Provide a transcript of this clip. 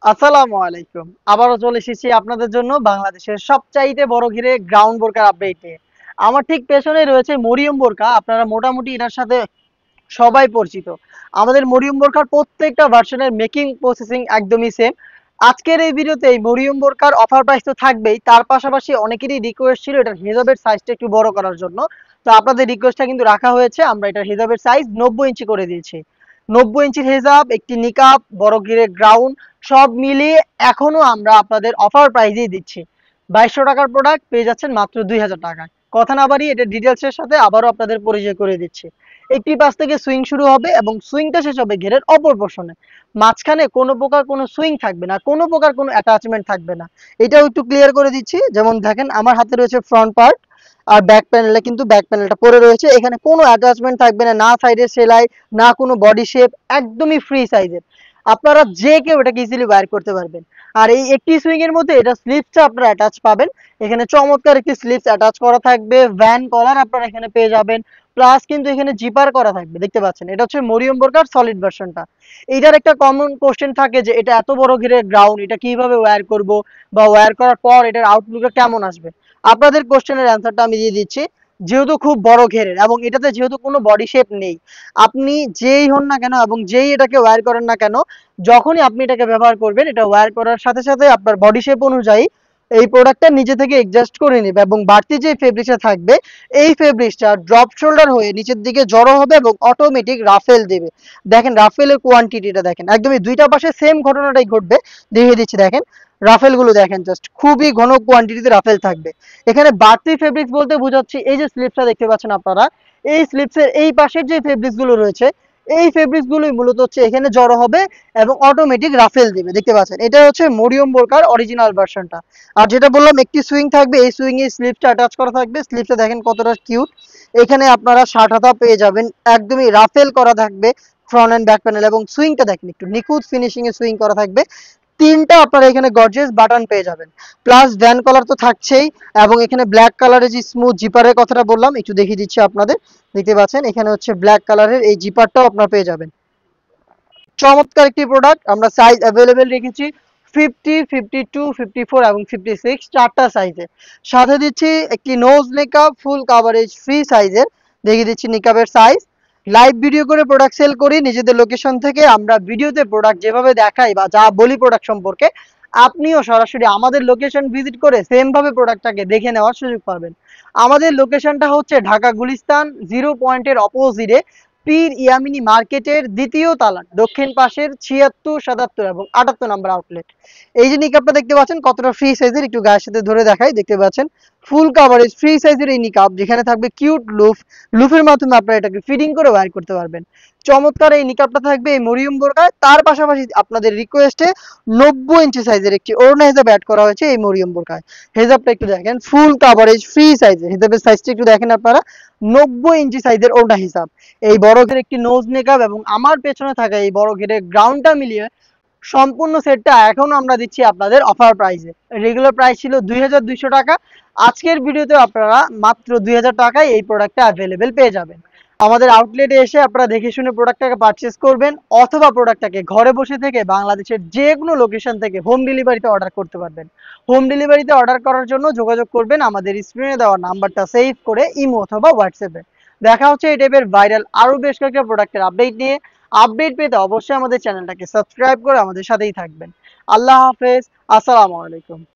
আসসালামু আলাইকুম। আবারও চলে এসেছি আপনাদের জন্য বাংলাদেশের সবচাইতে বড় ঘিরে গ্রাউন্ড বোরকার আপডেট নিয়ে। আমার ঠিক পেছনেই রয়েছে মরিয়ম বোরকা। আপনারা মোটামুটি এটার সাথে সবাই পরিচিত। আমাদের মরিয়ম বোরকার প্রত্যেকটা ভার্সনের মেকিং প্রসেসিং একদমই সেম। আজকের এই ভিডিওতে এই মরিয়ম বোরকার অফার প্রাইস তো থাকবেই, তার পাশাপাশি অনেকেরই রিকোয়েস্ট ছিল এটার হিজাবের সাইজটা একটু বড় করার জন্য। তো আপনাদের রিকোয়েস্টটা কিন্তু রাখা হয়েছে, আমরা এটার হিজাবের সাইজ 90 ইঞ্চি করে দিয়েছি। 90 ইঞ্চির হেজাব, একটি নিকাব, বড় ঘিরে গ্রাউন্ড সব মিলিয়ে এখনো আমরা আপনাদের অফার প্রাইজেই দিচ্ছি। 2200 টাকার প্রোডাক্ট পেয়ে যাচ্ছেন মাত্র 2000 টাকায়। কথা না বাড়িয়ে এটা ডিটেলসের সাথে আবারও আপনাদের পরিচয় করে দিচ্ছি। একটি পাশ থেকে সুইং শুরু হবে এবং সুইংটা শেষ হবে ঘেরের অপর পোর্শনে। মাঝখানে কোনো প্রকার কোনো সুইং থাকবে না, কোনো প্রকার কোনো অ্যাটাচমেন্ট থাকবে না। এটাও একটু ক্লিয়ার করে দিচ্ছি। যেমন দেখেন আমার হাতে রয়েছে ফ্রন্ট পার্ট, আর ব্যাক প্যানেলে কিন্তু ব্যাক প্যানেলটা পড়ে রয়েছে। এখানে কোনো অ্যাটাচমেন্ট থাকবে না, না সাইডে সেলাই, না কোনো বডি শেপ, একদমই ফ্রি সাইজের। আপনারা যে কেউ এটাকে ইজিলি ওয়্যার করতে পারবেন। আর এই একটি সুইং এর মধ্যে এটা স্লিপসটা আপনারা অ্যাটাচ পাবেন। এখানে চমৎকার একটি স্লিপস অ্যাটাচ করা থাকবে, ভ্যান কলার আপনারা এখানে পেয়ে যাবেন। প্লাস কিন্তু এখানে জিপার করা থাকবে, দেখতে পাচ্ছেন এটা হচ্ছে মরিয়ম বোরকার সলিড ভার্সনটা। এইটার একটা কমন কোশ্চেন থাকে যে এটা এত বড় ঘিরে গ্রাউন্ড, এটা কিভাবে ওয়্যার করব, বা ওয়্যার করার পর এটার আউটলুকটা কেমন আসবে। আপনাদের কোশ্চেনের অ্যান্সারটা আমি দিয়ে দিচ্ছি। যেহেতু খুব বড় ঘেরের এবং এটাতে যেহেতু কোনো বডি শেপ নেই, আপনি যেই হন না কেন এবং যেই এটাকে ওয়্যার করেন না কেন, যখনই আপনি এটাকে ব্যবহার করবেন এটা ওয়্যার করার সাথে সাথে আপনার বডি শেপ অনুযায়ী এই প্রোডাক্টটা নিজে থেকে অ্যাডজাস্ট করে নেবে এবং বাড়তি যে ফেব্রিক্সটা থাকবে এই ফেব্রিক্সটা ড্রপ শোল্ডার হয়ে নিচের দিকে জড়ো হবে এবং অটোমেটিক রাফেল দেবে। দেখেন রাফেলের কোয়ান্টিটিটা দেখেন, একদমই দুইটা পাশে সেম ঘটনাটাই ঘটবে। দেখিয়ে দিচ্ছি, দেখেন রাফেল গুলো দেখেন, জাস্ট খুবই ঘন কোয়ান্টিটিতে রাফেল থাকবে। এখানে বাড়তি ফেব্রিক্স বলতে বোঝাচ্ছি এই যে স্লিপসটা দেখতে পাচ্ছেন আপনারা, এই স্লিপসের এই পাশের যে ফেব্রিক্স গুলো রয়েছে এই ফেব্রিক্স গুলোই মূলত হচ্ছে এখানে জড়ো হবে এবং অটোমেটিক রাফেল দিবে। দেখতে পাচ্ছেন এটা হচ্ছে মরিয়ম বোরকার অরিজিনাল ভার্সনটা। আর যেটা বললাম একটি সুইং থাকবে, এই সুইং এ স্লিপসটা অ্যাটাচ করা থাকবে। স্লিপসটা দেখেন কতটা কিউট। এখানে আপনারা শার্ট হাতা পেয়ে যাবেন, একদমই রাফেল করা থাকবে ফ্রন্ট এন্ড ব্যাক প্যানেল, এবং সুইংটা দেখেন একটু নিখুঁত ফিনিশিং এ সুইং করা থাকবে। তিনটা আপনারা এখানে গর্জিয়াস বাটন পেয়ে যাবেন, প্লাস ভ্যান কলার তো থাকছেই। এবং এখানে ব্ল্যাক কালারের যে স্মুথ জিপারের কথাটা বললাম একটু দেখিয়ে দিচ্ছি আপনাদের। দেখতে পাচ্ছেন এখানে হচ্ছে ব্ল্যাক কালারের এই জিপারটাও আপনারা পেয়ে যাবেন। চমৎকার একটি প্রোডাক্ট। আমরা সাইজ অ্যাভেলেবেল রেখেছি 50, 52, 54 এবং 56 চারটা সাইজে। সাথে দিচ্ছি একটি nose makeup full coverage free সাইজের। দেখিয়ে দিচ্ছি নিকাবের সাইজ। লাইভ ভিডিও করে প্রোডাক্ট সেল করি নিজেদের লোকেশন থেকে। আমরা ভিডিওতে প্রোডাক্ট যেভাবে দেখাই বা যা বলি প্রোডাক্ট সম্পর্কে, আপনিও সরাসরি আমাদের লোকেশন ভিজিট করে সেম ভাবে প্রোডাক্টটাকে দেখে নেওয়ার সুযোগ পাবেন। আমাদের লোকেশনটা হচ্ছে ঢাকা গুলিস্তান 0 পয়েন্টের অপোজিটে, পীর ইয়ামিনী মার্কেটের দ্বিতীয় তালার দক্ষিণ পাশের 76, 77 এবং 78 নম্বর আউটলেট। এই যে নিকাবটা দেখতে পাচ্ছেন কতটা ফ্রি সাইজের, একটু গায়ের সাথে ধরে দেখাই। দেখতে পাচ্ছেন ফুল কাভারেজ ফ্রি সাইজের এই নিকাব, যেখানে থাকবে কিউট লুফ। লুফের মাধ্যমে আপনারা এটাকে ফিটিং করে ওয়্যার করতে পারবেন। চমৎকার এই নিকাবটা থাকবে এই মরিয়ম বোরকায়। তার পাশাপাশি আপনাদের রিকোয়েস্টে 90 ইঞ্চি সাইজের একটি ওড়না হেজাব অ্যাড করা হয়েছে এই মরিয়ম বোরকায়। হেজাবটা একটু দেখেন ফুল কাভারেজ ফ্রি সাইজের, হেজাবের সাইজটা একটু দেখেন আপনারা, 90 ইঞ্চি সাইজের ওড়না হিসাব। এই বড় ঘের একটি নোজ মেকআপ এবং আমার পেছনে থাকা এই বড় ঘেরের গ্রাউন্ডটা মিলিয়ে সম্পূর্ণ সেটটা এখন আমরা দিচ্ছি আপনাদের অফার প্রাইসে। রেগুলার প্রাইস ছিল 2200 টাকা। আজকের ভিডিওতে আপনারা মাত্র 2000 টাকায় এই প্রোডাক্টটা অ্যাভেলেবেল পেয়ে যাবেন। আমাদের আউটলেটে এসে আপনারা দেখে শুনে প্রোডাক্টটাকে পারচেস করবেন, অথবা প্রোডাক্টটাকে ঘরে বসে থেকে বাংলাদেশের যে কোনো লোকেশন থেকে হোম ডেলিভারিতে অর্ডার করতে পারবেন। হোম ডেলিভারিতে অর্ডার করার জন্য যোগাযোগ করবেন আমাদের স্ক্রিনে দেওয়া নাম্বারটা সেভ করে ইমো অথবা হোয়াটসঅ্যাপে। দেখা হচ্ছে এই টাইপের ভাইরাল আরও বেশ কয়েকটা প্রোডাক্টের আপডেট নিয়ে। আপডেট পেতে অবশ্যই আমাদের চ্যানেলটাকে সাবস্ক্রাইব করে আমাদের সাথেই থাকবেন। আল্লাহ হাফেজ, আসসালামু আলাইকুম।